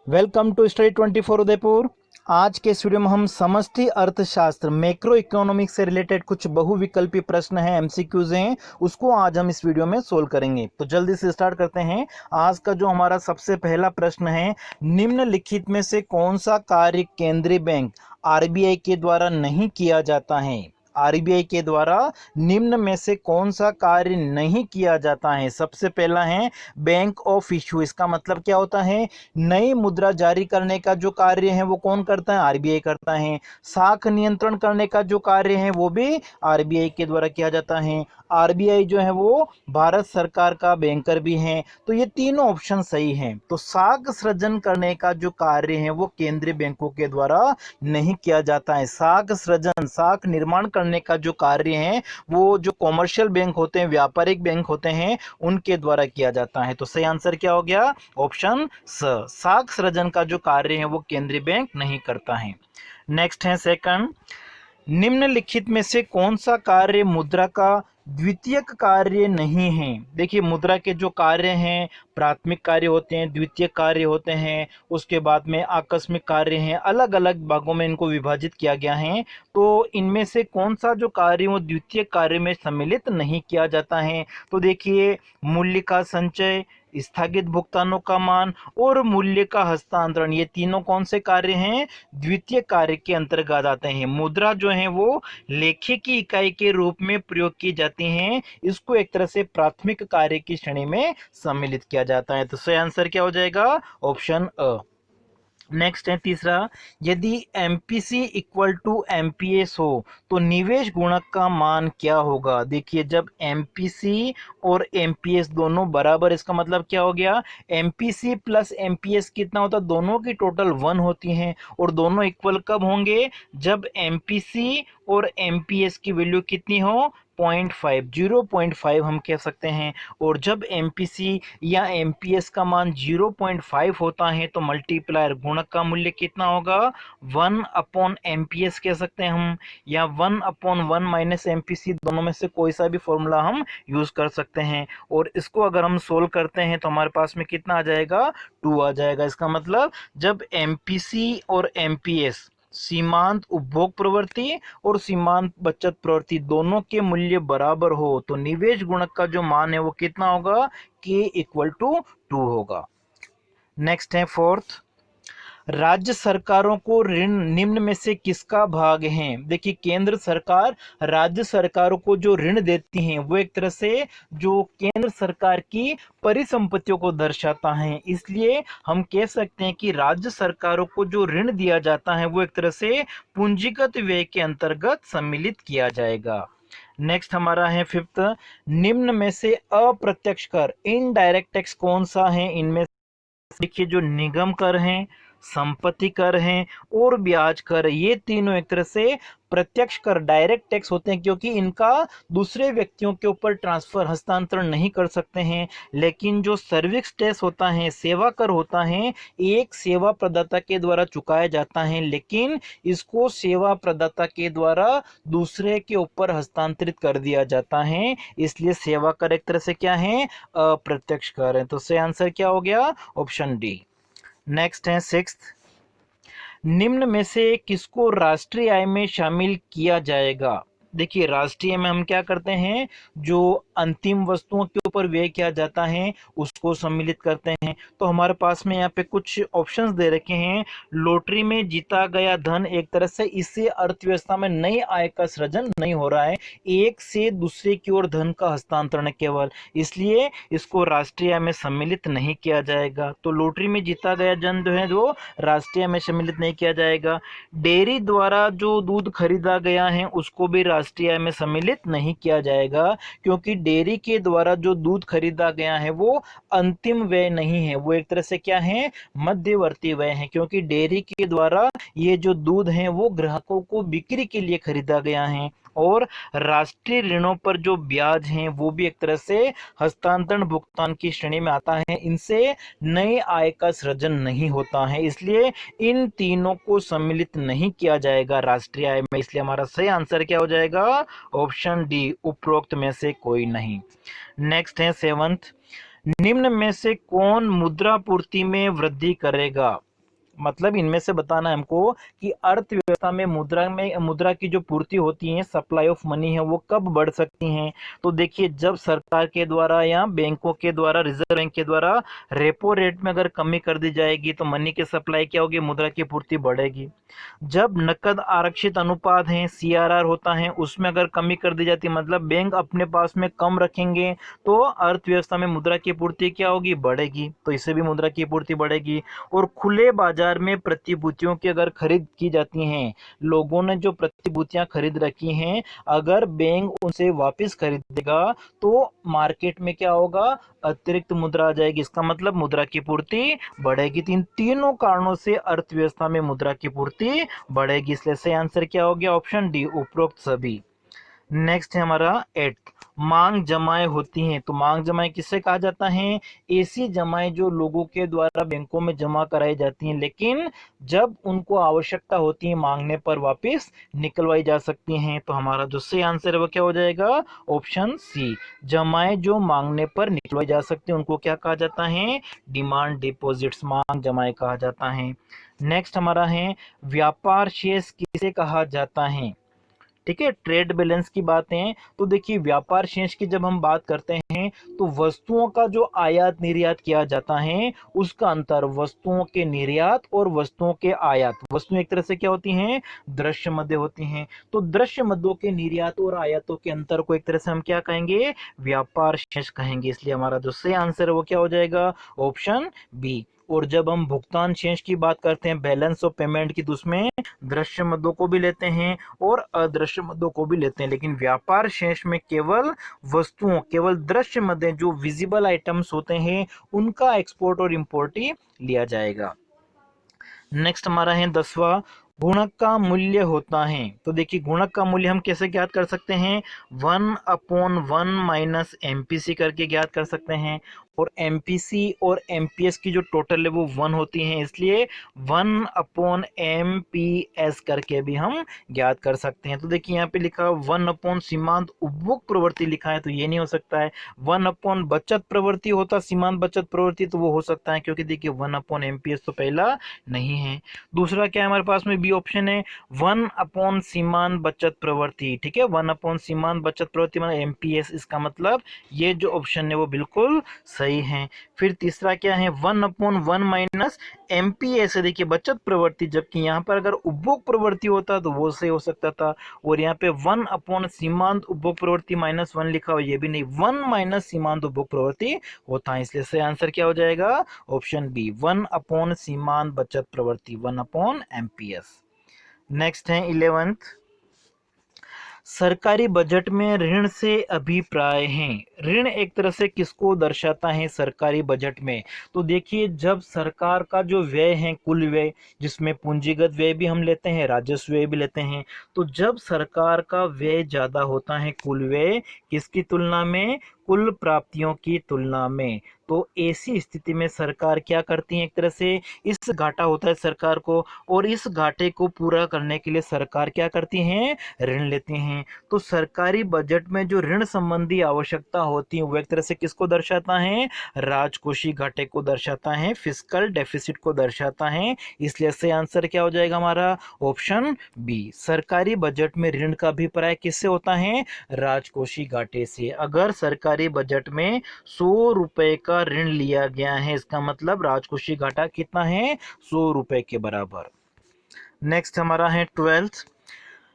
Welcome to study 24 Udaipur. आज के इस वीडियो में हम समष्टि अर्थशास्त्र मैक्रो इकोनॉमिक्स से रिलेटेड कुछ बहुविकल्पी प्रश्न हैं, एमसीक्यूज हैं, उसको आज हम इस वीडियो में सोल्व करेंगे। तो जल्दी से स्टार्ट करते हैं। आज का जो हमारा सबसे पहला प्रश्न है, निम्नलिखित में से कौन सा कार्य केंद्रीय बैंक आरबीआई के द्वारा नहीं किया जाता है। आरबीआई के द्वारा निम्न में से कौन सा कार्य नहीं किया जाता है। सबसे पहला है बैंक ऑफ इश्यू। इसका मतलब क्या होता है, नई मुद्रा जारी करने का जो कार्य है वो कौन करता है, आरबीआई करता है। साख नियंत्रण करने का जो कार्य है वो भी आरबीआई के द्वारा किया जाता है। आरबीआई जो है वो भारत सरकार का बैंकर भी है। तो ये तीनों ऑप्शन सही हैं। तो साख सृजन करने का जो कार्य है वो केंद्रीय बैंकों के द्वारा नहीं किया जाता है। साख सृजन, साख निर्माण करने का जो कार्य है वो जो कॉमर्शियल बैंक होते हैं, व्यापारिक बैंक होते हैं, उनके द्वारा किया जाता है। तो सही आंसर क्या हो गया, ऑप्शन स। साख सृजन का जो कार्य है वो केंद्रीय बैंक नहीं करता है। नेक्स्ट है सेकंड, निम्नलिखित में से कौन सा कार्य मुद्रा का द्वितीयक कार्य नहीं है। देखिए, मुद्रा के जो कार्य हैं प्राथमिक कार्य होते हैं, द्वितीयक कार्य होते हैं, उसके बाद में आकस्मिक कार्य हैं, अलग अलग भागों में इनको विभाजित किया गया है। तो इनमें से कौन सा जो कार्य वो द्वितीयक कार्य में सम्मिलित नहीं किया जाता है। तो देखिए, मूल्य का संचय, स्थगित भुगतानों का मान और मूल्य का हस्तांतरण, ये तीनों कौन से कार्य हैं, द्वितीय कार्य के अंतर्गत आते हैं। मुद्रा जो है वो लेखे की इकाई के रूप में प्रयोग की जाती हैं, इसको एक तरह से प्राथमिक कार्य की श्रेणी में सम्मिलित किया जाता है। तो सही आंसर क्या हो जाएगा, ऑप्शन अ। नेक्स्ट है तीसरा, यदि एमपीसी इक्वल टू एमपीएस हो तो निवेश गुणक का मान क्या होगा। देखिए, जब एमपीसी और एमपीएस दोनों बराबर, इसका मतलब क्या हो गया, एमपीसी प्लस एमपीएस कितना होता है, दोनों की टोटल 1 होती हैं। और दोनों इक्वल कब होंगे, जब एमपीसी और एमपीएस की वैल्यू कितनी हो, 0.5, 0.5 हम कह सकते हैं। और जब एमपीसी या एमपीएस का मान 0.5 होता है तो मल्टीप्लायर गुणक का मूल्य कितना होगा, 1 अपॉन एमपीएस कह सकते हैं हम, या 1 अपॉन 1 माइनस एमपीसी, दोनों में से कोई सा भी फॉर्मूला हम यूज कर सकते हैं। और इसको अगर हम सोल्व करते हैं तो हमारे पास में कितना आ जाएगा, 2 आ जाएगा। इसका मतलब जब एमपीसी और एमपीएस, सीमांत उपभोग प्रवृत्ति और सीमांत बचत प्रवृत्ति, दोनों के मूल्य बराबर हो तो निवेश गुणक का जो मान है वो कितना होगा, k इक्वल टू 2 होगा। नेक्स्ट है फोर्थ, राज्य सरकारों को ऋण निम्न में से किसका भाग है। देखिए, केंद्र सरकार राज्य सरकारों को जो ऋण देती हैं वो एक तरह से जो केंद्र सरकार की परिसंपत्तियों को दर्शाता है। इसलिए हम कह सकते हैं कि राज्य सरकारों को जो ऋण दिया जाता है वो एक तरह से पूंजीगत व्यय के अंतर्गत सम्मिलित किया जाएगा। नेक्स्ट हमारा है फिफ्थ, निम्न में से अप्रत्यक्ष कर इनडायरेक्ट टैक्स कौन सा है। इनमें देखिए, जो निगम कर हैं, संपत्ति कर हैं और ब्याज कर, ये तीनों एक तरह से प्रत्यक्ष कर, डायरेक्ट टैक्स होते हैं, क्योंकि इनका दूसरे व्यक्तियों के ऊपर ट्रांसफर, हस्तांतरण नहीं कर सकते हैं। लेकिन जो सर्विस टैक्स होता है, सेवा कर होता है, एक सेवा प्रदाता के द्वारा चुकाया जाता है, लेकिन इसको सेवा प्रदाता के द्वारा दूसरे के ऊपर हस्तांतरित कर दिया जाता है। इसलिए सेवा कर एक तरह से क्या है, अप्रत्यक्ष कर है। तो सही आंसर क्या हो गया, ऑप्शन डी। नेक्स्ट है सिक्स्थ, निम्न में से किसको राष्ट्रीय आय में शामिल किया जाएगा। देखिए, राष्ट्रीय में हम क्या करते हैं, जो अंतिम वस्तुओं के ऊपर व्यय किया जाता है उसको सम्मिलित करते हैं। तो हमारे पास में यहाँ पे कुछ ऑप्शंस दे रखे हैं। लॉटरी में जीता गया धन, एक तरह से इससे अर्थव्यवस्था में नई आय का सृजन नहीं हो रहा है, एक से दूसरे की ओर धन का हस्तांतरण केवल, इसलिए इसको राष्ट्रीय आय में सम्मिलित नहीं किया जाएगा। तो लॉटरी में जीता गया धन जो है वो राष्ट्रीय आय में सम्मिलित नहीं किया जाएगा। डेयरी द्वारा जो दूध खरीदा गया है उसको भी राष्ट्रीय आय में सम्मिलित नहीं किया जाएगा, क्योंकि डेयरी के द्वारा जो दूध खरीदा गया है वो अंतिम व्यय नहीं है, वो एक तरह से क्या है, मध्यवर्ती व्यय है। क्योंकि डेयरी के द्वारा ये जो दूध है वो ग्राहकों को बिक्री के लिए खरीदा गया है। और राष्ट्रीय ऋणों पर जो ब्याज हैं वो भी एक तरह से हस्तांतरण भुगतान की श्रेणी में आता है, इनसे नई आय का सृजन नहीं होता है, इसलिए इन तीनों को सम्मिलित नहीं किया जाएगा राष्ट्रीय आय में। इसलिए हमारा सही आंसर क्या हो जाएगा, ऑप्शन डी, उपरोक्त में से कोई नहीं। नेक्स्ट है सेवंथ, निम्न में से कौन मुद्रापूर्ति में वृद्धि करेगा। मतलब इनमें से बताना है हमको कि अर्थव्यवस्था में मुद्रा की जो पूर्ति होती है, सप्लाई ऑफ मनी है, वो कब बढ़ सकती हैं। तो देखिए, जब सरकार के द्वारा या बैंकों के द्वारा, रिजर्व बैंक के द्वारा रेपो रेट में अगर कमी कर दी जाएगी तो मनी की सप्लाई क्या होगी, मुद्रा की पूर्ति बढ़ेगी। जब नकद आरक्षित अनुपात है, सीआरआर होता है, उसमें अगर कमी कर दी जाती है, मतलब बैंक अपने पास में कम रखेंगे, तो अर्थव्यवस्था में मुद्रा की पूर्ति क्या होगी, बढ़ेगी। तो इससे भी मुद्रा की पूर्ति बढ़ेगी। और खुले बाजार में प्रतिभूतियों की अगर खरीद की जाती हैं, लोगों ने जो प्रतिभूतियां खरीद रखी हैं, अगर बैंक उनसे वापस खरीदेगा तो मार्केट में क्या होगा, अतिरिक्त मुद्रा आ जाएगी। इसका मतलब मुद्रा की पूर्ति बढ़ेगी। इन तीनों कारणों से अर्थव्यवस्था में मुद्रा की पूर्ति बढ़ेगी। इसलिए सही आंसर क्या हो गया, ऑप्शन डी, उपरोक्त सभी। नेक्स्ट है हमारा 8th, मांग जमाएं होती हैं। तो मांग जमाएं किससे कहा जाता है, ऐसी जमाएं जो लोगों के द्वारा बैंकों में जमा कराई जाती हैं, लेकिन जब उनको आवश्यकता होती है मांगने पर वापस निकलवाई जा सकती हैं। तो हमारा जो सही आंसर है वो क्या हो जाएगा, ऑप्शन सी। जमाएं जो मांगने पर निकलवाई जा सकती हैं उनको क्या कहा जाता है, डिमांड डिपॉजिट्स, मांग जमाएं कहा जाता है। नेक्स्ट हमारा है, व्यापार शेष किसे कहा जाता है। ठीक है, ट्रेड बैलेंस की बातें। तो देखिए, व्यापार शेष की जब हम बात करते हैं तो वस्तुओं का जो आयात निर्यात किया जाता है, उसका अंतर वस्तुओं के निर्यात और वस्तुओं के आयात। वस्तुएं एक तरह से क्या होती हैं, दृश्य मध्य होती हैं। तो दृश्य मध्यों के निर्यात और आयातों के अंतर को एक तरह से हम क्या कहेंगे, व्यापार शेष कहेंगे। इसलिए हमारा जो सही आंसर है वो क्या हो जाएगा, ऑप्शन बी। और जब हम भुगतान शेष की बात करते हैं, बैलेंस ऑफ पेमेंट की, तो उसमें दृश्य मदों को भी लेते हैं और अदृश्य मदों को भी लेते हैं। लेकिन व्यापार शेष में केवल वस्तुओं, केवल दृश्य मदें जो विजिबल आइटम्स होते हैं, उनका एक्सपोर्ट और इंपोर्ट ही लिया जाएगा। नेक्स्ट हमारा है 10वां, गुणक का मूल्य होता है। तो देखिए, गुणक का मूल्य हम कैसे ज्ञात कर सकते हैं, 1/1 माइनस एमपीसी करके ज्ञात कर सकते हैं। और एमपीसी और एमपीएस की जो टोटल है वो 1 होती है, इसलिए 1/एमपीएस करके भी हम ज्ञात कर सकते हैं। तो देखिए, यहाँ पे लिखा 1/ सीमांत उपभोग प्रवृत्ति लिखा है, तो ये नहीं हो सकता है। 1/ बचत प्रवृत्ति होता, सीमांत बचत प्रवृत्ति, तो वो हो सकता है, क्योंकि देखिए 1/एमपीएस तो पहला नहीं है। दूसरा क्या है हमारे पास में, बी ऑप्शन है, 1/ सीमांत बचत प्रवृत्ति। ठीक है, 1/ सीमांत बचत प्रवृत्ति मतलब एमपीएस। इसका मतलब ये जो ऑप्शन है वो बिल्कुल सही है। फिर तीसरा क्या है, 1/1 माइनस एमपीएस है। देखिए, बचत प्रवृत्ति, जबकि यहाँ पर अगर उपभोग प्रवृत्ति होता तो वो सही हो सकता था। और यहाँ पे 1/ सीमांत उपभोग प्रवृत्ति -1 लिखा हो, ये भी नहीं, 1 माइनस सीमांत उपभोग प्रवृत्ति होता है। इसलिए सही आंसर क्या हो जाएगा, ऑप्शन बी, 1/ सीमांत बचत प्रवृत्ति, 1/एमपीएस। नेक्स्ट है 11th, सरकारी बजट में ऋण से अभिप्राय हैं। ऋण एक तरह से किसको दर्शाता है सरकारी बजट में, तो देखिए, जब सरकार का जो व्यय है, कुल व्यय, जिसमें पूंजीगत व्यय भी हम लेते हैं, राजस्व व्यय भी लेते हैं, तो जब सरकार का व्यय ज़्यादा होता है, कुल व्यय, किसकी तुलना में, कुल प्राप्तियों की तुलना में, तो ऐसी स्थिति में सरकार क्या करती है, एक तरह से इस घाटा होता है सरकार को, और इस घाटे को पूरा करने के लिए सरकार क्या करती है, ऋण लेती हैं। तो सरकारी बजट में जो ऋण संबंधी आवश्यकता होती है वो एक तरह से किसको दर्शाता है, राजकोषीय घाटे को दर्शाता है, फिस्कल डेफिसिट को दर्शाता है। इसलिए सही आंसर क्या हो जाएगा हमारा, ऑप्शन बी। सरकारी बजट में ऋण का अभिप्राय किससे होता है, राजकोषीय घाटे से। अगर सरकारी बजट में 100 रुपए का ऋण लिया गया है, इसका मतलब राजकोषीय घाटा कितना है, 100 रुपए के बराबर। नेक्स्ट हमारा है 12th,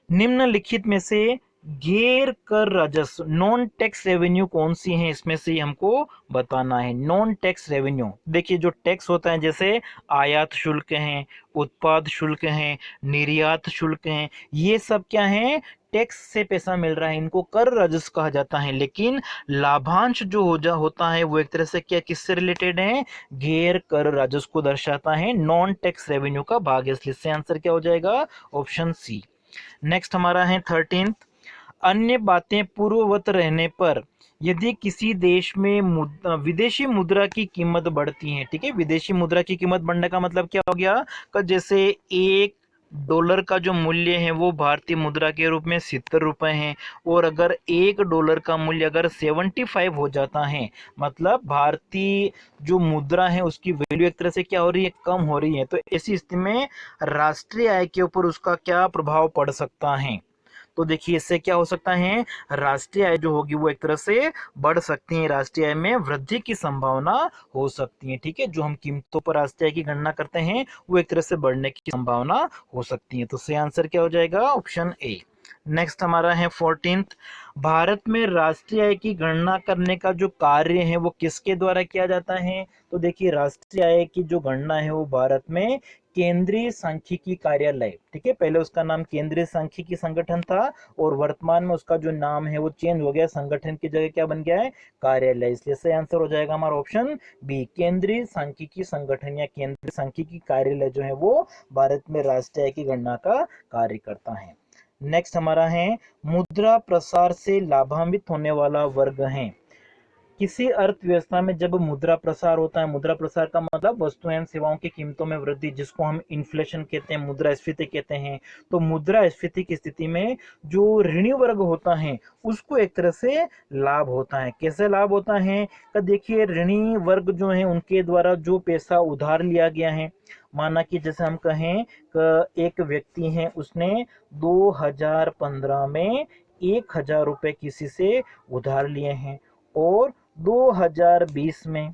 निम्नलिखित में से गैर कर राजस्व, नॉन टैक्स रेवेन्यू कौन सी है, इसमें से हमको बताना है। नॉन टैक्स रेवेन्यू, देखिए, जो टैक्स होता है, जैसे आयात शुल्क हैं, उत्पाद शुल्क हैं, निर्यात शुल्क हैं, ये सब क्या है, टैक्स से पैसा मिल रहा है, इनको कर राजस्व कहा जाता है। लेकिन लाभांश जो होता है वो एक तरह से क्या, किससे रिलेटेड है, गैर कर राजस्व को दर्शाता है, नॉन टैक्स रेवेन्यू का भाग है। इसलिए आंसर क्या हो जाएगा, ऑप्शन सी। नेक्स्ट हमारा है 13th, अन्य बातें पूर्ववत रहने पर यदि किसी देश में विदेशी मुद्रा की कीमत बढ़ती है। ठीक है, विदेशी मुद्रा की कीमत बढ़ने का मतलब क्या हो गया, कि जैसे 1 डॉलर का जो मूल्य है वो भारतीय मुद्रा के रूप में 70 रुपये है। और अगर $1 का मूल्य अगर 75 हो जाता है, मतलब भारतीय जो मुद्रा है उसकी वैल्यू एक तरह से क्या हो रही है, कम हो रही है, तो ऐसी स्थिति में राष्ट्रीय आय के ऊपर उसका क्या प्रभाव पड़ सकता है। तो देखिए इससे क्या हो सकता है, राष्ट्रीय आय जो होगी वो एक तरह से बढ़ सकती है, राष्ट्रीय आय में वृद्धि की संभावना हो सकती है। ठीक है, जो हम कीमतों पर राष्ट्रीय आय की गणना करते हैं वो एक तरह से बढ़ने की संभावना हो सकती है। तो सही आंसर क्या हो जाएगा, ऑप्शन ए। नेक्स्ट हमारा है 14th, भारत में राष्ट्रीय आय की गणना करने का जो कार्य है वो किसके द्वारा किया जाता है। तो देखिए राष्ट्रीय आय की जो गणना है वो भारत में केंद्रीय सांख्यिकी कार्यालय, ठीक है, पहले उसका नाम केंद्रीय सांख्यिकी संगठन था और वर्तमान में उसका जो नाम है वो चेंज हो गया, संगठन की जगह क्या बन गया है, कार्यालय। इसलिए सही आंसर हो जाएगा हमारा ऑप्शन बी, केंद्रीय सांख्यिकी संगठन या केंद्रीय सांख्यिकी कार्यालय जो है वो भारत में राष्ट्रीय आय की गणना का कार्य करता है। नेक्स्ट हमारा है मुद्रा प्रसार से लाभान्वित होने वाला वर्ग है। किसी अर्थव्यवस्था में जब मुद्रा प्रसार होता है, मुद्रा प्रसार का मतलब वस्तुएं एवं सेवाओं की कीमतों में वृद्धि, जिसको हम इन्फ्लेशन कहते हैं, मुद्रास्फीति कहते हैं। तो मुद्रास्फीति की स्थिति में जो ऋणी वर्ग होता है उसको एक तरह से लाभ होता है। कैसे लाभ होता है, तो देखिए ऋणी वर्ग जो है उनके द्वारा जो पैसा उधार लिया गया है, माना कि जैसे हम कहें कि एक व्यक्ति है उसने 2015 में 1,000 रुपए किसी से उधार लिए हैं और 2020 में,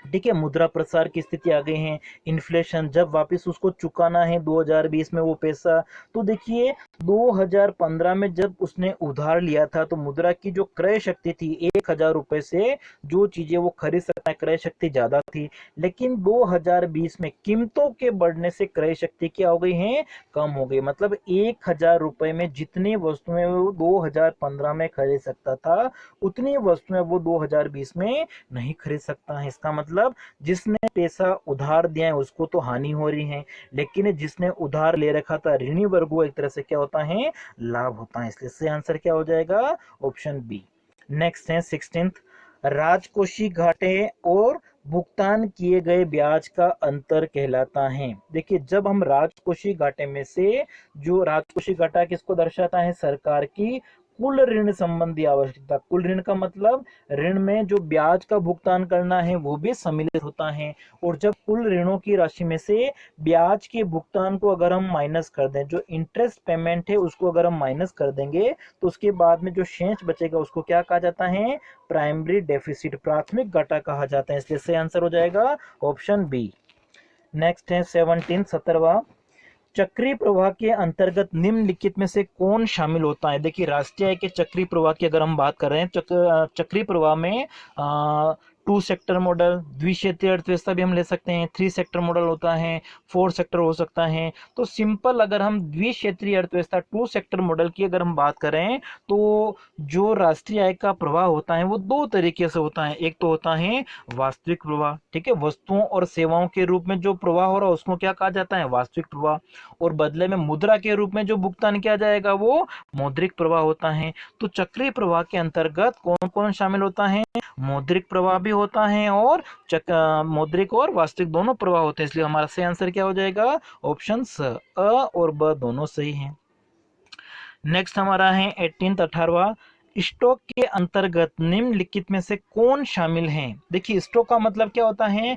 ठीक है, मुद्रा प्रसार की स्थिति आ गई है, इन्फ्लेशन जब वापस उसको चुकाना है 2020 में वो पैसा, तो देखिए 2015 में जब उसने उधार लिया था तो मुद्रा की जो क्रय शक्ति थी 1,000 रुपए से जो चीजें वो खरीद सकता है क्रय शक्ति ज्यादा थी, लेकिन 2020 में कीमतों के बढ़ने से क्रय शक्ति क्या हो गई है, कम हो गई। मतलब 1,000 रुपए में जितनी वस्तुएं वो 2015 में खरीद सकता था उतनी वस्तुएं वो 2020 में नहीं खरीद सकता है। इसका मतलब जिसने पैसा उधार दिया है उसको तो हानि हो रही है, लेकिन जिसने उधार ले रखा था ऋणी वर्ग को एक तरह से क्या होता है, लाभ होता है। इसलिए सही आंसर क्या हो जाएगा, ऑप्शन बी। नेक्स्ट है 16th, राजकोषीय घाटे और भुगतान किए गए ब्याज का अंतर कहलाता है। देखिए जब हम राजकोषीय घाटे में से, जो राजकोषीय घाटा किसको दर्शाता है, सरकार की कुल ऋण संबंधी आवश्यकता, कुल ऋण का मतलब ऋण में जो ब्याज का भुगतान करना है वो भी सम्मिलित होता है। और जब कुल ऋणों की राशि में से ब्याज के भुगतान को अगर हम माइनस कर दें, जो इंटरेस्ट पेमेंट है उसको अगर हम माइनस कर देंगे तो उसके बाद में जो शेष बचेगा उसको क्या कहा जाता है, प्राइमरी डेफिसिट, प्राथमिक घाटा कहा जाता है। इसलिए सही आंसर हो जाएगा ऑप्शन बी। नेक्स्ट है 17, 17वां, चक्रीय प्रवाह के अंतर्गत निम्नलिखित में से कौन शामिल होता है। देखिए राष्ट्रीय आय के चक्रीय प्रवाह की अगर हम बात कर रहे हैं, चक्रीय प्रवाह में 2 सेक्टर मॉडल, द्विक्षेत्रीय अर्थव्यवस्था भी हम ले सकते हैं, 3 सेक्टर मॉडल होता है, 4 सेक्टर हो सकता है। तो सिंपल अगर हम द्विक्षेत्रीय अर्थव्यवस्था 2 सेक्टर मॉडल की अगर हम बात करें तो जो राष्ट्रीय आय का प्रवाह होता है वो 2 तरीके से होता है। एक तो होता है वास्तविक प्रवाह, ठीक है, वस्तुओं और सेवाओं के रूप में जो प्रवाह हो रहा है उसको क्या कहा जाता है, वास्तविक प्रवाह, और बदले में मुद्रा के रूप में जो भुगतान किया जाएगा वो मौद्रिक प्रवाह होता है। तो चक्रीय प्रवाह के अंतर्गत कौन कौन शामिल होता है, मौद्रिक प्रवाह भी होता है और मौद्रिक और वास्तविक दोनों प्रवाह होते हैं। इसलिए हमारा सही आंसर क्या हो जाएगा, ऑप्शन अ और ब दोनों सही हैं। नेक्स्ट हमारा है 18th, 18वां, स्टॉक के अंतर्गत निम्नलिखित में से कौन शामिल है। देखिए स्टॉक का मतलब क्या होता है,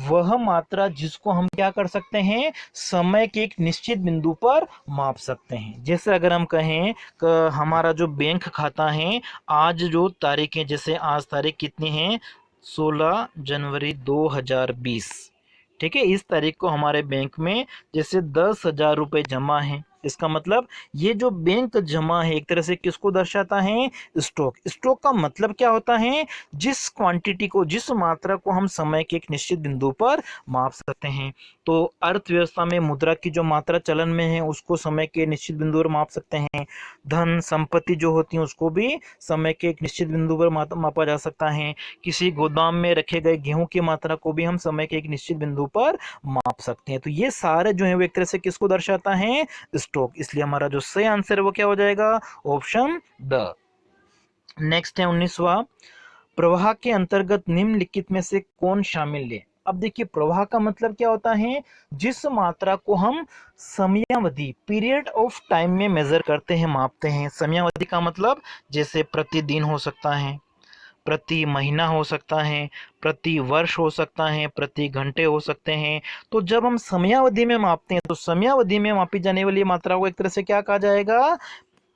वह मात्रा जिसको हम क्या कर सकते हैं, समय के एक निश्चित बिंदु पर माप सकते हैं। जैसे अगर हम कहें कि हमारा जो बैंक खाता है, आज जो तारीख है, जैसे आज तारीख कितनी है, 16 जनवरी 2020, ठीक है, इस तारीख को हमारे बैंक में जैसे 10,000 रुपये जमा है, इसका मतलब ये जो बैंक जमा है एक तरह से किसको दर्शाता है, स्टॉक। स्टॉक का मतलब क्या होता है, जिस क्वांटिटी को, जिस मात्रा को हम समय के एक निश्चित बिंदु पर माप सकते हैं। तो अर्थव्यवस्था में मुद्रा की जो मात्रा चलन में है उसको समय के निश्चित बिंदु पर माप सकते हैं। धन संपत्ति जो होती है उसको भी समय के एक निश्चित बिंदु पर मापा जा सकता है। किसी गोदाम में रखे गए गेहूं की मात्रा को भी हम समय के एक निश्चित बिंदु पर माप सकते हैं। तो ये सारे जो है वो एक तरह से किसको दर्शाता है, स्टॉक। इसलिए हमारा जो सही आंसर है वो क्या हो जाएगा, ऑप्शन द। नेक्स्ट है 19वां, प्रवाह के अंतर्गत निम्नलिखित में से कौन शामिल है। अब देखिए प्रवाह का मतलब क्या होता है, जिस मात्रा को हम समयावधि पीरियड ऑफ टाइम में मेजर करते हैं, मापते हैं। समयावधि का मतलब जैसे प्रतिदिन हो सकता है, प्रति महीना हो सकता है, प्रति वर्ष हो सकता है, प्रति घंटे हो सकते हैं। तो जब हम समयावधि में मापते हैं तो समयावधि में मापी जाने वाली मात्रा को एक तरह से क्या कहा जाएगा,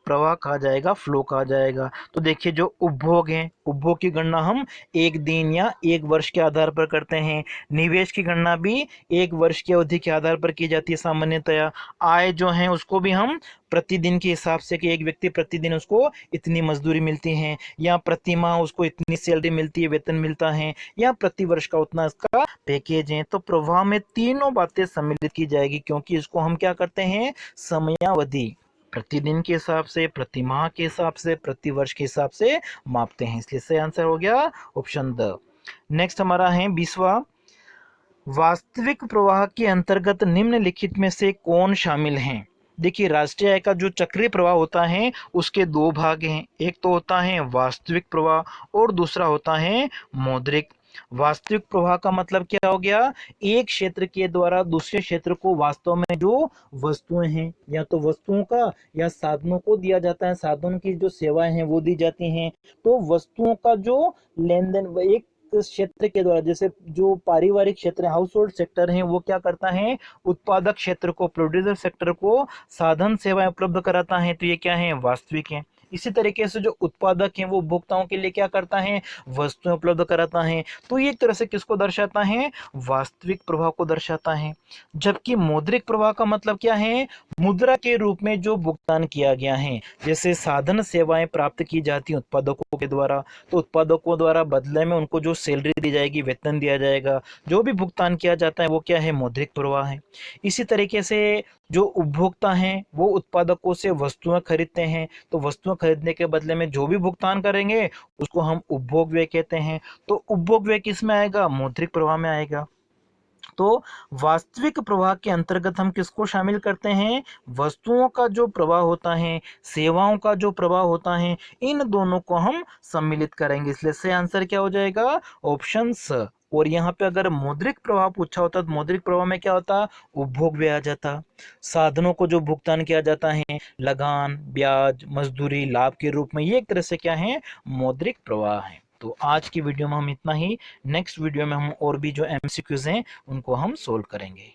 प्रवाह कहा जाएगा, फ्लो कहा जाएगा। तो देखिए जो उपभोग है, उपभोग की गणना हम एक दिन या एक वर्ष के आधार पर करते हैं। निवेश की गणना भी एक वर्ष की अवधि के आधार पर की जाती है सामान्यतया। आय जो है उसको भी हम प्रतिदिन के हिसाब से, कि एक व्यक्ति प्रतिदिन उसको इतनी मजदूरी मिलती है, या प्रति माह उसको इतनी सैलरी मिलती है, वेतन मिलता है, या प्रति वर्ष का उतना इसका पैकेज है। तो प्रवाह में तीनों बातें सम्मिलित की जाएगी, क्योंकि इसको हम क्या करते हैं, समयावधि प्रतिदिन के हिसाब से, प्रति माह के हिसाब से, प्रति वर्ष के हिसाब से मापते हैं। इसलिए सही आंसर हो गया ऑप्शन द। नेक्स्ट हमारा है 20वां, वास्तविक प्रवाह के अंतर्गत निम्नलिखित में से कौन शामिल हैं। देखिए राष्ट्रीय आय का जो चक्रीय प्रवाह होता है उसके दो भाग हैं, एक तो होता है वास्तविक प्रवाह और दूसरा होता है मौद्रिक। वास्तविक प्रवाह का मतलब क्या हो गया, एक क्षेत्र के द्वारा दूसरे क्षेत्र को वास्तव में जो वस्तुएं हैं, या तो वस्तुओं का या साधनों को दिया जाता है, साधनों की जो सेवाएं हैं वो दी जाती हैं। तो वस्तुओं का जो लेन देन एक क्षेत्र के द्वारा, जैसे जो पारिवारिक क्षेत्र है, हाउस होल्ड सेक्टर है, वो क्या करता है, उत्पादक क्षेत्र को, प्रोड्यूसर सेक्टर को साधन सेवाएं उपलब्ध कराता है। तो ये क्या है, वास्तविक है। इसी तरीके से जो उत्पादक है वो उपभोक्ताओं के लिए क्या करता है, वस्तुएं उपलब्ध कराता है। तो ये एक तरह से किसको दर्शाता है, वास्तविक प्रभाव को दर्शाता है। जबकि मौद्रिक प्रभाव का मतलब क्या है, मुद्रा के रूप में जो भुगतान किया गया है, जैसे साधन सेवाएं प्राप्त की जाती हैं उत्पादकों के द्वारा, तो उत्पादकों द्वारा बदले में उनको जो सैलरी दी जाएगी, वेतन दिया जाएगा, जो भी भुगतान किया जाता है वो क्या है, मौद्रिक प्रवाह है। इसी तरीके से जो उपभोक्ता हैं वो उत्पादकों से वस्तुएं खरीदते हैं, तो वस्तुएं खरीदने के बदले में जो भी भुगतान करेंगे उसको हम उपभोग व्यय कहते हैं। तो उपभोग व्यय किस में आएगा, मौद्रिक प्रवाह में आएगा। तो वास्तविक प्रवाह के अंतर्गत हम किसको शामिल करते हैं, वस्तुओं का जो प्रवाह होता है, सेवाओं का जो प्रवाह होता है, इन दोनों को हम सम्मिलित करेंगे। इसलिए सही आंसर क्या हो जाएगा, ऑप्शन स। और यहाँ पे अगर मौद्रिक प्रवाह पूछा होता तो मौद्रिक प्रवाह में क्या होता, उपभोग व्यय आ जाता, साधनों को जो भुगतान किया जाता है, लगान, ब्याज, मजदूरी, लाभ के रूप में, ये एक तरह से क्या है, मौद्रिक प्रवाह है। तो आज की वीडियो में हम इतना ही। नेक्स्ट वीडियो में हम और भी जो एमसीक्यूज हैं उनको हम सोल्व करेंगे।